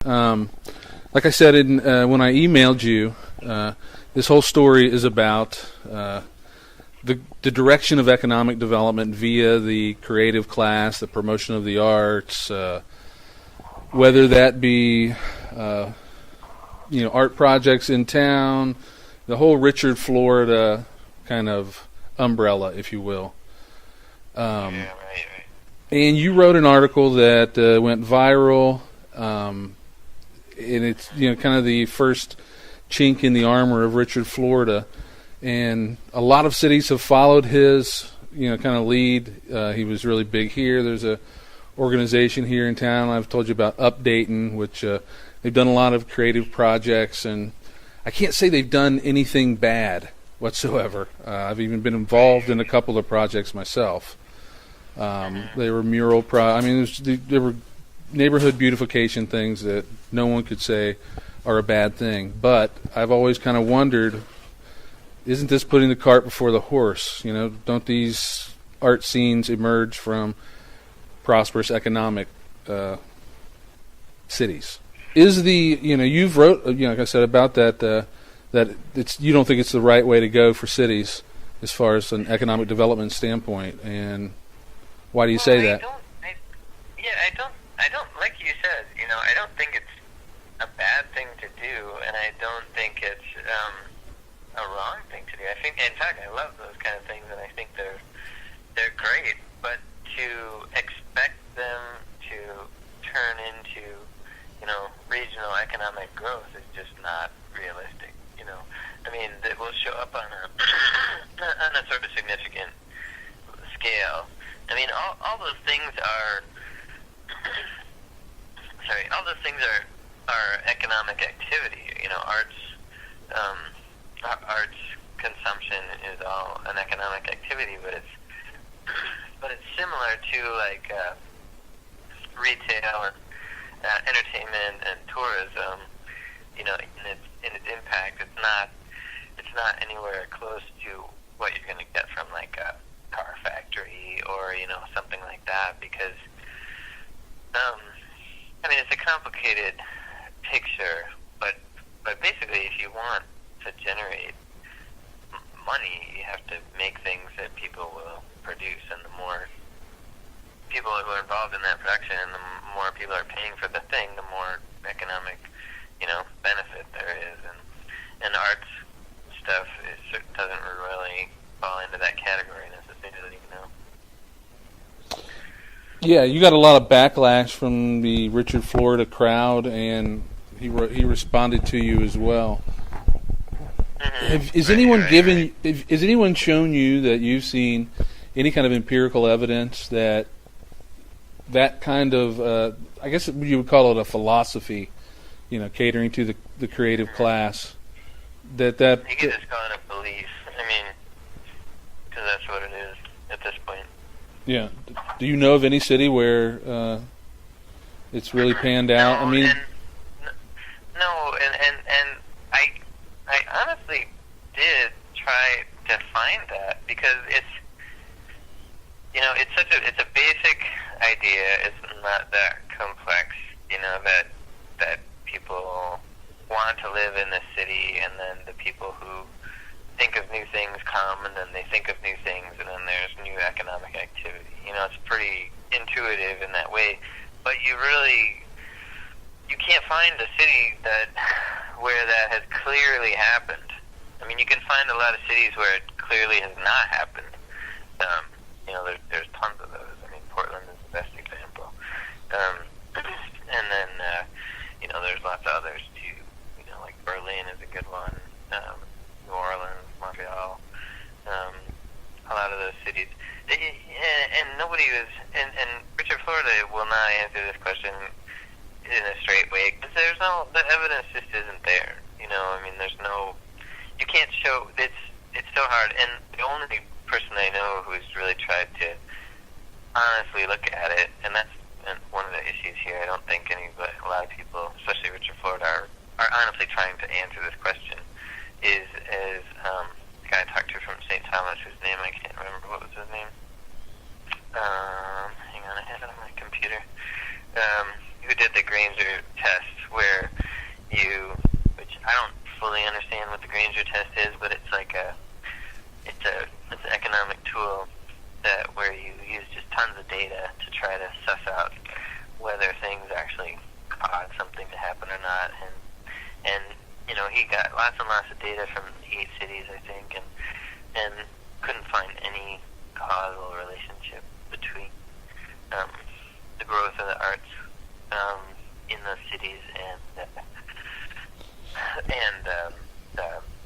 Like I said when I emailed you, this whole story is about the direction of economic development via the creative class, the promotion of the arts, whether that be art projects in town, the whole Richard Florida kind of umbrella, if you will. Right. And you wrote an article that went viral, and it's kind of the first chink in the armor of Richard Florida. And a lot of cities have followed his kind of lead. He was really big here. There's a organization here in town I've told you about, Updating, which they've done a lot of creative projects, and I can't say they've done anything bad whatsoever. I've even been involved in a couple of projects myself. They were mural there were neighborhood beautification things that no one could say are a bad thing. But I've always kind of wondered, isn't this putting the cart before the horse? Don't these art scenes emerge from prosperous economic cities? Is you've wrote like I said about that that you don't think it's the right way to go for cities as far as an economic development standpoint, and why do you say that? I don't, like you said, I don't think it's a bad thing to do, and I don't think it's a wrong thing to do. I think, in fact, I love those kind of things, and I think they're great. But to expect them to turn into, regional economic growth is just not realistic. That will show up on a sort of significant scale. All those things are all those things are economic activity. Arts consumption is all an economic activity, but it's similar to like retail and entertainment and tourism. In its impact, it's not anywhere close to what you're going to get from like a car factory or something like that, because it's a complicated picture, but basically, if you want to generate money, you have to make things that people will produce, and the more people who are involved in that production, and the more people are paying for the thing, the more economic benefit there is, and arts stuff doesn't really fall into that category necessarily. Yeah, you got a lot of backlash from the Richard Florida crowd, and he responded to you as well. Mm-hmm. Has anyone shown you that you've seen any kind of empirical evidence that kind of I guess you would call it a philosophy, catering to the creative class, that you could just call it a belief. Because that's what it is at this point. Yeah. Do you know of any city where it's really panned out? No, and I honestly did try to find that, because it's it's a basic idea. It's not that complex. That people want to live in the city, and then the people who think of new things come, and then they think of new things, and then there's new economic activity. It's pretty intuitive in that way, but you can't find a city where that has clearly happened. You can find a lot of cities where it clearly has not happened. There's tons of those. Portland is the best example. And then, there's lots of others too. Like Berlin is a good one. New Orleans, Montreal, a lot of those cities. And nobody was, and Richard Florida will not answer this question in a straight way, because the evidence just isn't there. There's no, you can't show, it's so hard. And the only person I know who's really tried to honestly look at it, and that's one of the issues here. I don't think a lot of people, especially Richard Florida, are honestly trying to answer this question. Is the guy I talked to from St. Thomas, whose name I can't remember. What was his name? Hang on, I have it on my computer. Who did the Granger test, Ranger test is, but it's like it's an economic tool that where you use just tons of data to try to suss out whether things actually cause something to happen or not, and he got lots and lots of data from 8 cities, I think, and couldn't find any causal relationship between the growth of the arts in those cities and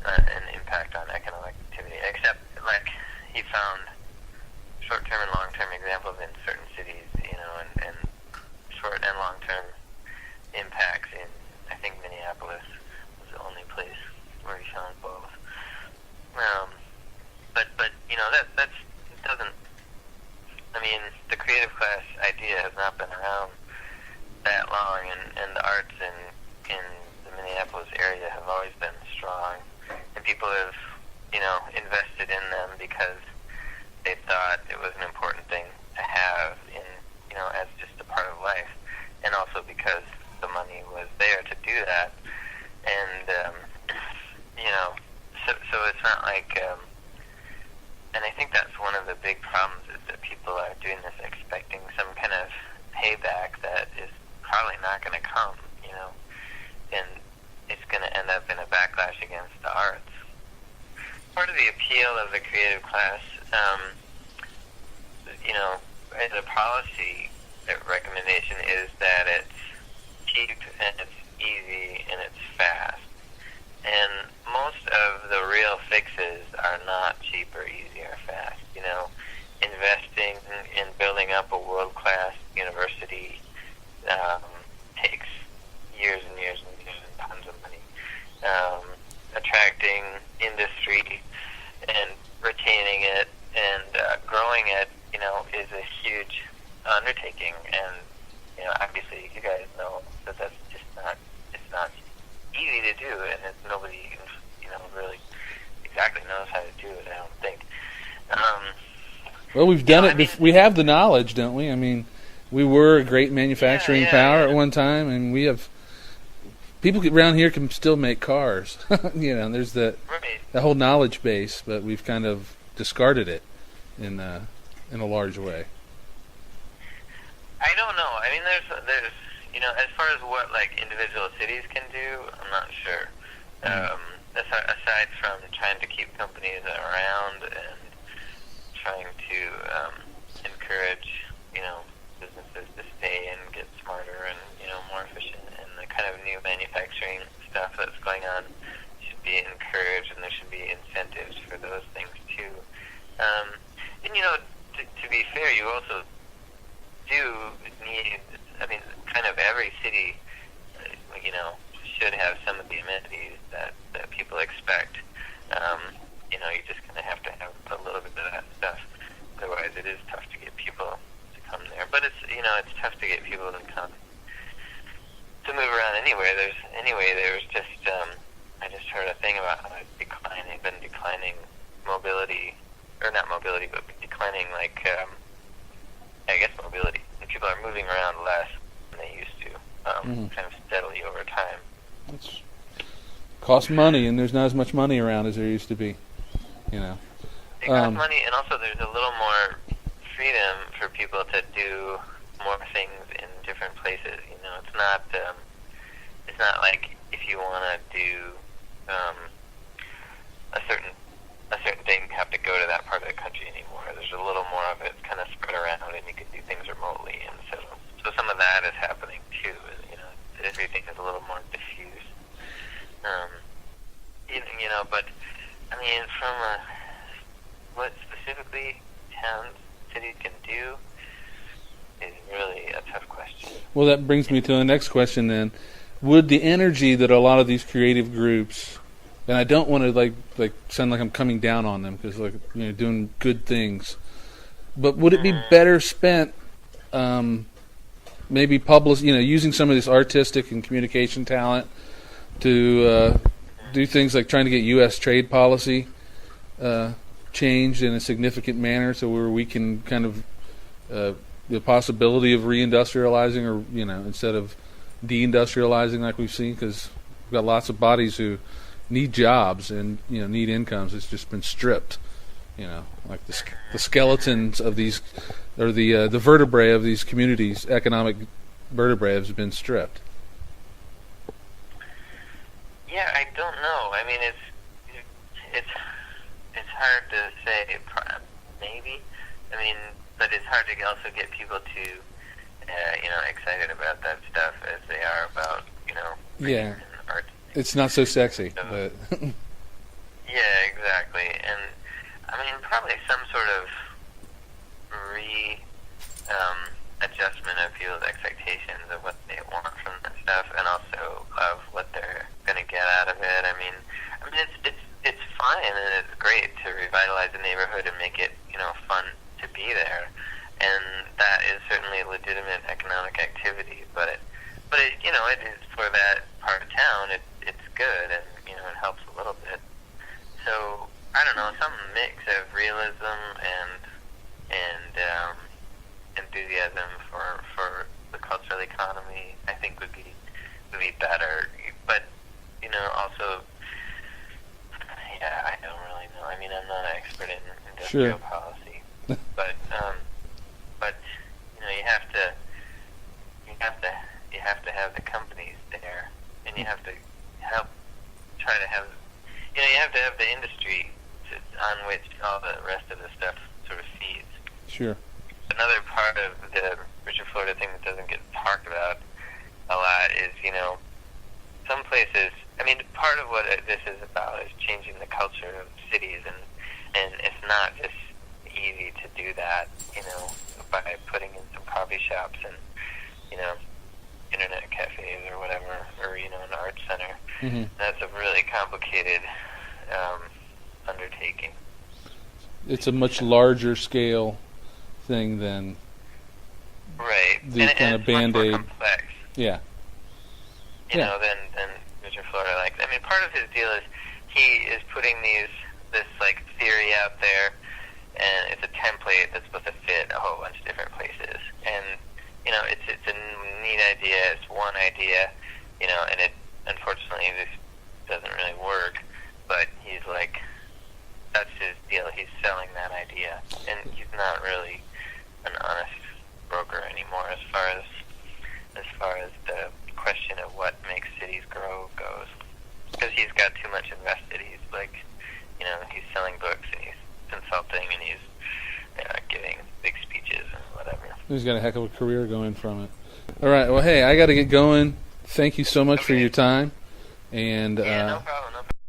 an impact on economic activity, except like he found short-term and long-term examples in certain cities, and short and long-term impacts in, I think, Minneapolis was the only place where he found both. But that doesn't. I mean, the creative class idea has not been around that long, and the arts in the Minneapolis area have always been strong, and people have invested in them because they thought it was an important thing to have as just a part of life, and also because the money was there to do that, and so it's not like, and I think that's one of the big problems is that people are doing this expecting some kind of payback that is probably not going to come, and it's going to end up in a backlash against the arts. Part of the appeal of the creative class, as a policy recommendation, is that it's cheap and it's easy and it's fast. And most of the real fixes are not cheap or easy or fast. Investing in building up a world-class university takes years and years and years and tons of money. Attracting industry and retaining it and growing it, is a huge undertaking. And obviously, you guys know that that's just not. It's not easy to do, and nobody really exactly knows how to do it, I don't think. Well, we've done it. We have the knowledge, don't we? I mean, we were a great manufacturing power at one time, and we have people around here can still make cars. There's the whole knowledge base, but we've kind of discarded it in a large way. I don't know. I mean, there's as far as what like individual cities can do, I'm not sure. Aside from trying to keep companies around and trying to encourage businesses to stay and get smarter and more efficient, and the kind of new manufacturing stuff that's going on should be encouraged, and there should be incentives for those things too. And to be fair, you also do need. I mean, kind of every city, should have some of the amenities that people expect. You just kind of have to have a little bit of that stuff. Otherwise, it is tough to get people to come there. But it's tough to get people to come to move around anywhere. There's just I just heard a thing about how it's been declining mobility, or not mobility, but declining I guess mobility. And people are moving around less than they used to, kind of steadily over time. It costs money, and there's not as much money around as there used to be. It costs money, and also there's a little more freedom for people to do more things in different places. It's not like if you want to do a certain thing, you have to go to that part of the country anymore. There's a little more of it kind of spread around, and you can do things remotely, and so some of that is happening too. Everything is a little more diffused. But I mean, from what specifically towns, cities can do is really a tough question. Well, that brings me to the next question then. Would the energy that a lot of these creative groups, and I don't want to like sound like I'm coming down on them because doing good things, but would it be better spent maybe using some of this artistic and communication talent to do things like trying to get U.S. trade policy changed in a significant manner, so where we can kind of the possibility of reindustrializing, or instead of deindustrializing like we've seen, because we've got lots of bodies who need jobs and need incomes. It's just been stripped. Like the skeletons of these, or the vertebrae of these communities, economic vertebrae, has been stripped. Yeah, I don't know. I mean, it's hard to say. Maybe. I mean, but it's hard to also get people to excited about that stuff as they are about yeah, art. It's not so sexy, So, but yeah, exactly. And I mean, probably some sort of adjustment of people's expectations of what they want from that stuff, and also of what they're going to get out of it. I mean, it's fine and it's great to revitalize the neighborhood and make it fun to be there, and that is certainly a legitimate economic activity. But it is for that part of town. It's good, and it helps a little bit. So I don't know, some mix of realism and enthusiasm for the cultural economy, I think would be better. But also, yeah, I don't really know. I mean, I'm not an expert in industrial policy, but you have to have the companies there, and you have to help try to have you have to have the industry on which all the rest of the stuff sort of feeds. Sure. Another part of the Richard Florida thing that doesn't get talked about a lot is, some places, I mean, part of what this is about is changing the culture of cities, and it's not just easy to do that, by putting in some coffee shops and, internet cafes or whatever, or, an art center. Mm-hmm. That's a really complicated undertaking. It's a much larger scale thing than right. the kind of Band-Aid. Much more complex. Yeah. Than Richard Florida likes. I mean, part of his deal is he is putting this theory out there, and it's a template that's supposed to fit a whole bunch of different places. And it's a neat idea. It's one idea, and it unfortunately this doesn't really work. But he's like, that's his deal. He's selling that idea, and he's not really an honest broker anymore as far as the question of what makes cities grow goes. Because he's got too much invested. He's like, he's selling books and he's consulting and he's giving big speeches and whatever. He's got a heck of a career going from it. All right. Well, hey, I got to get going. Thank you so much for your time. And yeah, no problem.